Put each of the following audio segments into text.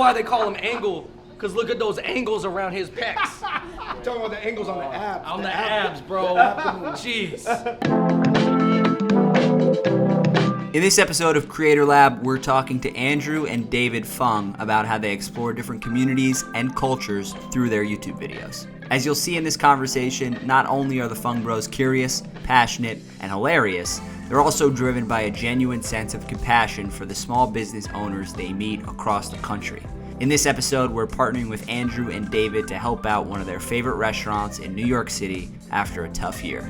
why they call him Angle, because look at those angles around his pecs. I'm talking about the angles on the abs. On the abs, bro. Jeez. In this episode of Creator Lab, we're talking to Andrew and David Fung about how they explore different communities and cultures through their YouTube videos. As you'll see in this conversation, not only are the Fung Bros curious, passionate, and hilarious, they're also driven by a genuine sense of compassion for the small business owners they meet across the country. In this episode, we're partnering with Andrew and David to help out one of their favorite restaurants in New York City after a tough year.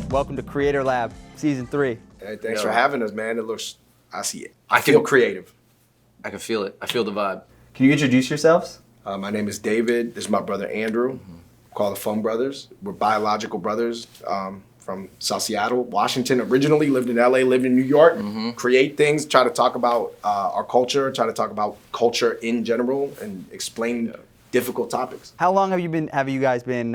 Welcome to Creator Lab, Season 3. Hey, thanks for having us, man. I see it. I feel creative. I can feel it. I feel the vibe. Can you introduce yourselves? My name is David. This is my brother, Andrew. Called the Fung Brothers. We're biological brothers from South Seattle, Washington. Originally lived in LA, lived in New York. Create things, try to talk about our culture, try to talk about culture in general, and explain difficult topics. How long have you guys been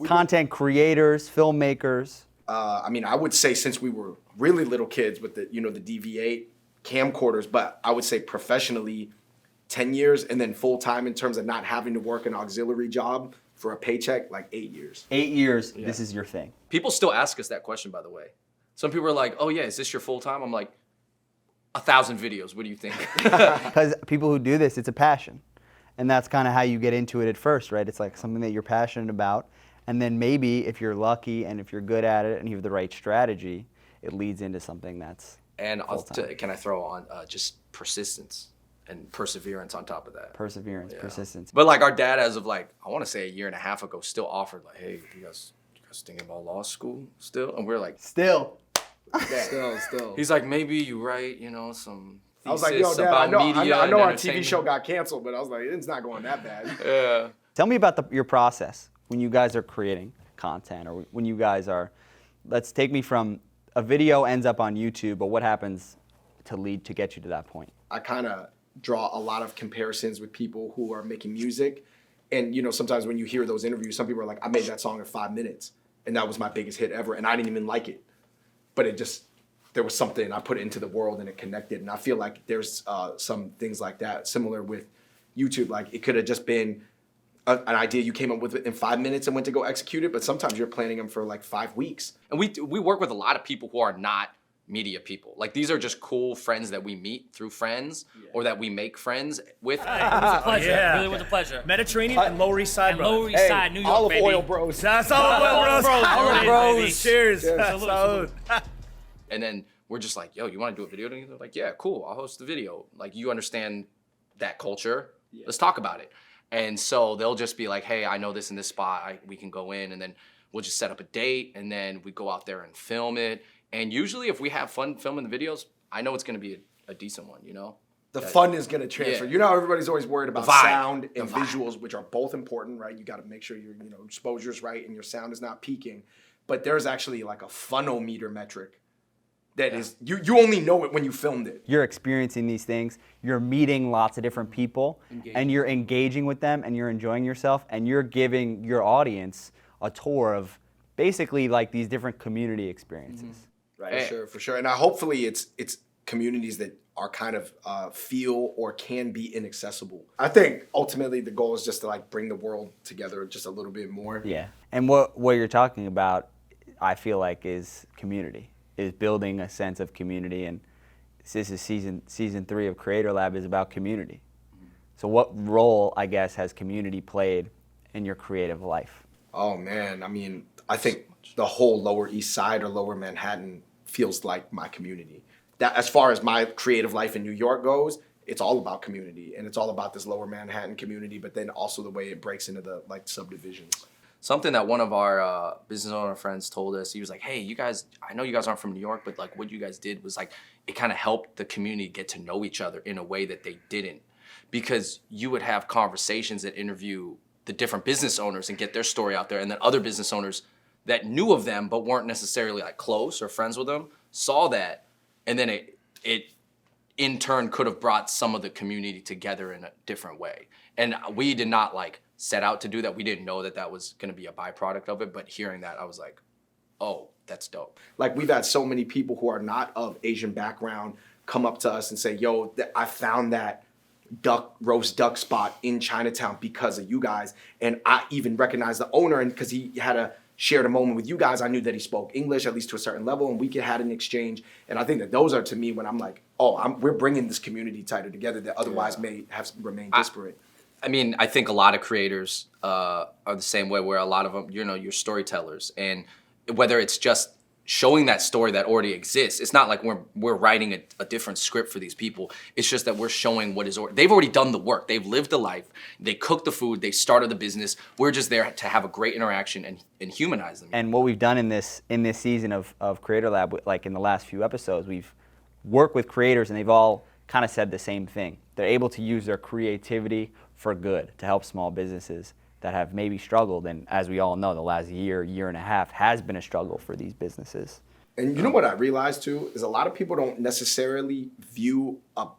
content creators, filmmakers? I would say since we were really little kids with the DV8 camcorders, but I would say professionally 10 years, and then full time in terms of not having to work an auxiliary job for a paycheck, like 8 years. 8 years, this is your thing. People still ask us that question, by the way. Some people are like, oh yeah, is this your full time? I'm like, 1,000 videos, what do you think? Because people who do this, it's a passion. And that's kind of how you get into it at first, right? It's like something that you're passionate about. And then maybe if you're lucky and if you're good at it and you have the right strategy, it leads into something that's And can I throw on just persistence and perseverance on top of that? Perseverance, persistence. But like our dad, as of like, I want to say a year and a half ago, still offered like, hey, you guys thinking about law school still? And we're like, Still. Still. He's like, maybe you write, some I was like, thesis yo, Dad, about media I know and our TV entertainment. show got canceled, but I was like, it's not going that bad. Yeah. Tell me about your process when you guys are creating content, or when you guys are, let's take me from a video ends up on YouTube, but what happens to get you to that point? I kind of draw a lot of comparisons with people who are making music. And, sometimes when you hear those interviews, some people are like, I made that song in 5 minutes, and that was my biggest hit ever, and I didn't even like it. But there was something I put into the world and it connected. And I feel like there's some things like that, similar with YouTube. Like it could have just been an idea you came up with in 5 minutes and went to go execute it, but sometimes you're planning them for like 5 weeks. And we work with a lot of people who are not media people. Like these are just cool friends that we meet through friends or that we make friends with. It was a pleasure. Yeah. Really was a pleasure. Mediterranean and Lower East Side, And brother. Lower East Side, New York, Olive baby. oil bros. That's Olive Oil Bros. Olive Bros. Cheers. Salute, Salute. And then we're just like, yo, you want to do a video together? Like, yeah, cool. I'll host the video. Like, you understand that culture. Let's talk about it. And so they'll just be like, hey, I know this in this spot. We can go in, and then we'll just set up a date, and then we go out there and film it. And usually if we have fun filming the videos, I know it's going to be a decent one, The fun is going to transfer. Yeah. You know how everybody's always worried about The vibe. sound and The vibe. visuals, which are both important, right? You got to make sure your exposure's right and your sound is not peaking. But there's actually like a funometer metric that is, you only know it when you filmed it. You're experiencing these things, you're meeting lots of different people, and you're engaging with them, and you're enjoying yourself, and you're giving your audience a tour of basically like these different community experiences. Right, for sure. And hopefully it's communities that are kind of feel or can be inaccessible. I think ultimately the goal is just to like bring the world together just a little bit more. Yeah, and what you're talking about, I feel like, is community, is building a sense of community, and this is season 3 of Creator Lab is about community. So what role, I guess, has community played in your creative life? Oh man, I think the whole Lower East Side or Lower Manhattan feels like my community. That, as far as my creative life in New York goes, it's all about community, and it's all about this Lower Manhattan community, but then also the way it breaks into the like subdivisions. Something that one of our business owner friends told us, he was like, hey, you guys, I know you guys aren't from New York, but like what you guys did was like, it kind of helped the community get to know each other in a way that they didn't. Because you would have conversations that interview the different business owners and get their story out there, and then other business owners that knew of them but weren't necessarily like close or friends with them saw that, and then it in turn could have brought some of the community together in a different way. And we did not like set out to do that. We didn't know that that was going to be a byproduct of it, but hearing that, I was like, oh, that's dope. Like, we've had so many people who are not of Asian background come up to us and say, yo, I found that roast duck spot in Chinatown because of you guys. And I even recognized the owner, and because he had shared a moment with you guys, I knew that he spoke English, at least to a certain level, and we had an exchange. And I think that those are, to me, when I'm like, we're bringing this community tighter together that otherwise may have remained disparate. I mean, I think a lot of creators are the same way, where a lot of them, you're storytellers. And whether it's just showing that story that already exists, it's not like we're writing a different script for these people. It's just that we're showing what is, they've already done the work. They've lived the life. They cooked the food. They started the business. We're just there to have a great interaction and humanize them. And what we've done in this season of Creator Lab, like in the last few episodes, we've worked with creators, and they've all kind of said the same thing. They're able to use their creativity for good to help small businesses that have maybe struggled. And as we all know, the last year and a half has been a struggle for these businesses. And you know what I realized too, is a lot of people don't necessarily view a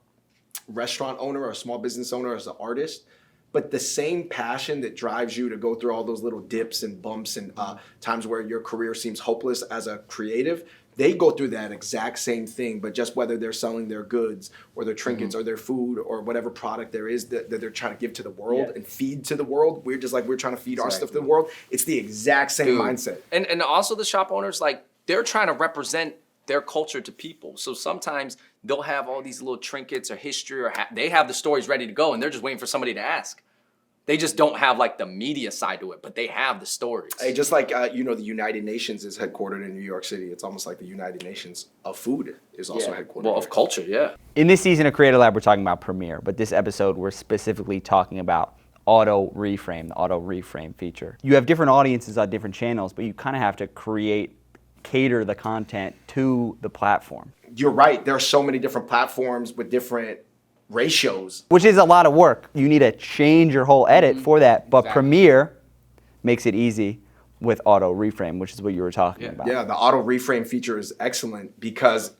restaurant owner or a small business owner as an artist, but the same passion that drives you to go through all those little dips and bumps and times where your career seems hopeless as a creative, they go through that exact same thing, but just whether they're selling their goods or their trinkets or their food or whatever product there is that they're trying to give to the world and feed to the world. We're trying to feed our stuff to the world. It's the exact same mindset. And also the shop owners, like, they're trying to represent their culture to people. So sometimes they'll have all these little trinkets or history, or they have the stories ready to go, and they're just waiting for somebody to ask. They just don't have like the media side to it, but they have the stories. Hey, just like the United Nations is headquartered in New York City. It's almost like the United Nations of food is also headquartered. Well, of culture, yeah. In this season of Creator Lab, we're talking about Premiere, but this episode we're specifically talking about Auto Reframe, the Auto Reframe feature. You have different audiences on different channels, but you kind of have to cater the content to the platform. You're right. There are so many different platforms with different ratios. Which is a lot of work. You need to change your whole edit for that, but Premiere makes it easy with Auto Reframe, which is what you were talking about. Yeah, the Auto Reframe feature is excellent because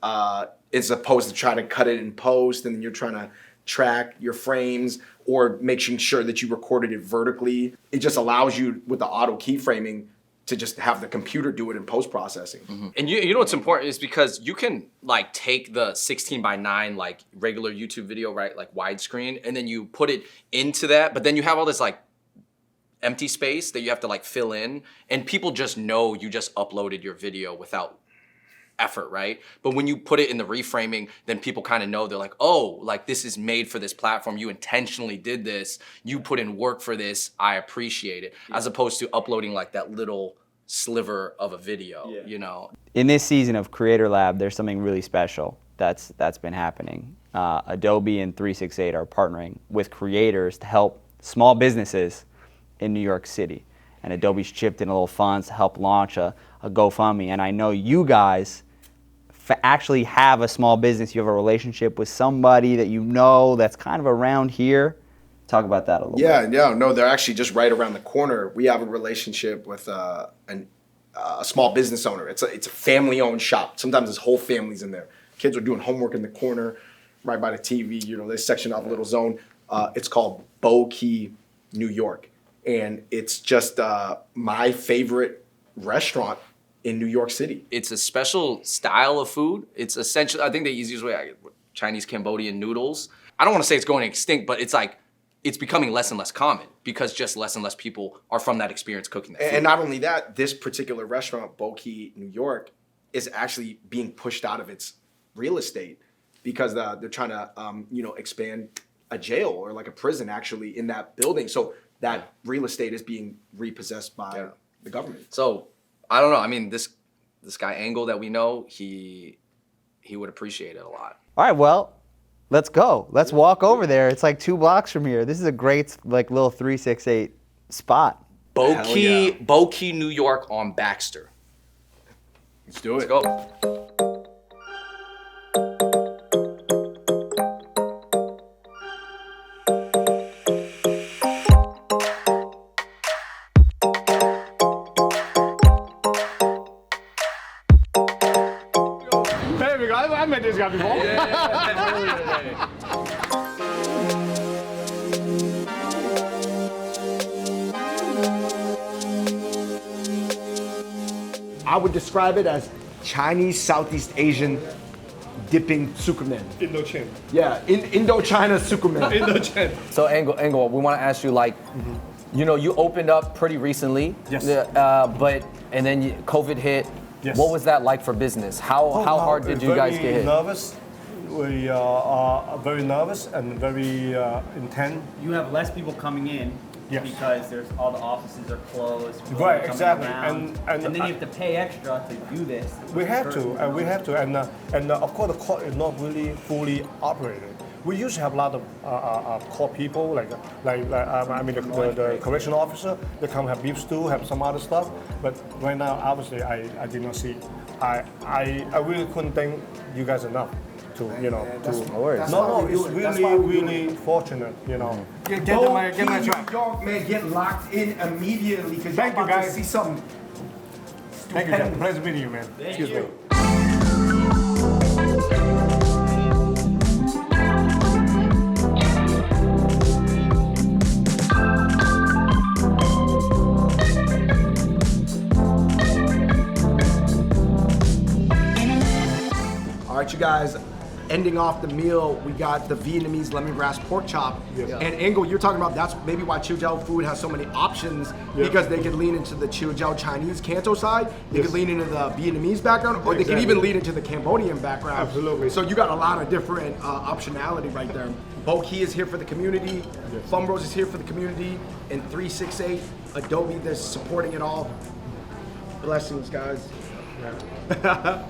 it's opposed to trying to cut it in post and then you're trying to track your frames or making sure that you recorded it vertically. It just allows you, with the auto keyframing, to just have the computer do it in post-processing. And you know what's important is because you can like take the 16:9 like regular YouTube video, right, like widescreen, and then you put it into that, but then you have all this like empty space that you have to like fill in, and people just know you just uploaded your video without effort, right? But when you put it in the reframing, then people kind of know, they're like, oh, like this is made for this platform. You intentionally did this. You put in work for this. I appreciate it. As opposed to uploading like that little sliver of a video, you know? In this season of Creator Lab, there's something really special that's been happening. Adobe and 368 are partnering with creators to help small businesses in New York City. And Adobe's chipped in a little funds to help launch a GoFundMe. And I know you guys actually have a small business. You have a relationship with somebody that you know that's kind of around here. Talk about that a little bit. No, they're actually just right around the corner. We have a relationship with a small business owner. It's a family-owned shop. Sometimes there's whole families in there. Kids are doing homework in the corner, right by the TV. You know, they section off a little zone. It's called Bow Key, New York, and it's just my favorite restaurant in New York City. It's a special style of food. It's essentially, I think the easiest way, Chinese Cambodian noodles. I don't want to say it's going extinct, but it's like, it's becoming less and less common because just less and less people are from that experience cooking that food. And not only that, this particular restaurant, Bow Key, New York, is actually being pushed out of its real estate because they're trying to, expand a jail or like a prison actually in that building. So that real estate is being repossessed by the government. So I don't know. I mean, this guy Angle that we know, he would appreciate it a lot. All right, well, let's go. Let's walk over there. It's like 2 blocks from here. This is a great like little 368 spot. Bow Key, New York on Baxter. Let's do it. Let's go. There we go. I met this guy before. I would describe it as Chinese Southeast Asian dipping Superman. Indochin. Yeah, Indochina Superman. Indochin. So Angle, we want to ask you like, you know, you opened up pretty recently. Yes. And then COVID hit. Yes. What was that like for business? How hard did you guys get hit? Nervous. We are very nervous and very intense. You have less people coming in Yes. because there's all the offices are closed. people Right, are coming exactly. around, And then you have to pay extra to do this. We have to, and of course the court is not really fully operated. We used to have a lot of court people, the correctional officer. They come have beef stew, have some other stuff. But right now, obviously, I did not see. I really couldn't thank you guys enough. To, you know, no, it's really fortunate, you know. Get my New track. York, man, get locked in immediately because Thank you, about to guys. see something. Thank you, Jeff. Pleasure meeting you, man. Excuse me. All right, you guys. Ending off the meal, we got the Vietnamese lemongrass pork chop. Yes. And Angle, you're talking about that's maybe why Chiu food has so many options because they could lean into the Chiu Chinese Canto side, they could lean into the Vietnamese background, or they could even lean into the Cambodian background. Absolutely. So you got a lot of different optionality right there. Bo Key is here for the community, Fung Bros is here for the community, and 368 Adobe that's supporting it all. Blessings, guys. Yeah.